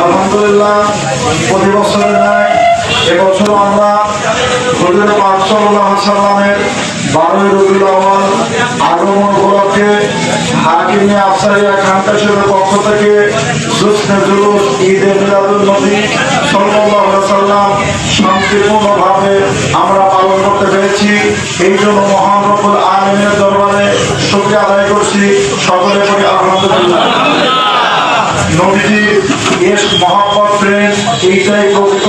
আলহামদুলিল্লাহ, প্রতি বছরের ন্যায় এবছর আমরা হুজুর পাক সাল্লাল্লাহু আলাইহি ওয়াসাল্লামের 12 রবিউল আউয়াল আগমন উপলক্ষে হাকিমিয়া আফসারিয়া খানকা শরীফের পক্ষ থেকে জুসনে জুলুস ঈদে মিলাদুন নবী সাল্লাল্লাহু আলাইহি ওয়াসাল্লাম শান্তিপূর্ণভাবে আমরা পালন করতে পেরেছি। এই জন্য মহান রব্বুল আলামিনের দরবারে শুকরিয়া আদায় করছি। সকলে পড়ি আলহামদুলিল্লাহ। নবীজি এর মহব্বত প্রেম এইটাই প্রকৃত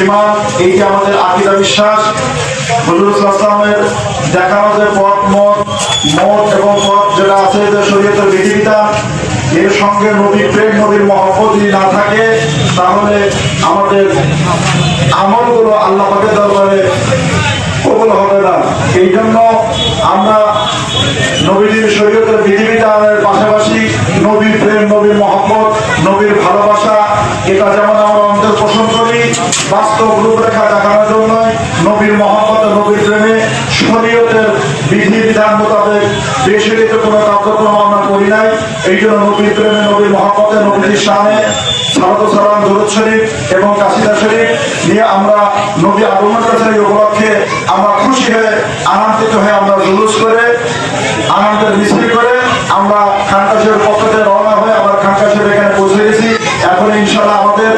ঈমান, এইটা আমাদের আকীদা বিশ্বাস। হুজুর সাল্লাল্লাহু আলাইহি ওয়াসাল্লামের দেখানো যে মত এবং পথ যেটা আছে যে শরীয়তের বিধিবিধান, এর সঙ্গে নবীর প্রেম নবীর মহব্বত যদি না থাকে তাহলে আমাদের আমলগুলো আল্লাহ পাকের দরবারে কবুল হবে না। এই জন্য আমরা নবীজির শরীয়তের বিধিবিধানের পাশাপাশি নবীর প্রেম নবীর মহব্বত নবীর ভালোবাসা এটা যেমন আমরা অন্তর পোষণ করি, বাস্তব রূপরেখা দেখানোর জন্য নবীর মহব্বত নবীর প্রেমে শরীয়তের বিধিবিধান মোতাবেক বেশিরিত কোনো কার্যক্রম আমরা করি নাই। এই জন্য নবীর প্রেমে নবীর মহব্বতে নবীর শানে সালাত ও সালাম দরুদ শরীফ এবং কাসিদা শরীফ নিয়ে আমরা নবী আগমন করেছেন। এই উপলক্ষে আমরা খুশি হয়ে আনন্দিত হয়ে আমরা জুলুস করে আনন্দের মিছিল করে আমরা খানকা শরীফের পক্ষ থেকে রওনা হয়ে আমরা খানকা শরীফ এখানে পৌঁছে গেছি। এখন ইনশাআল্লাহ আমাদের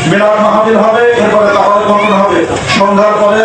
মিলাদ মাহফিল হবে, এরপরে তাওয়াফ হবে, সন্ধ্যার পরে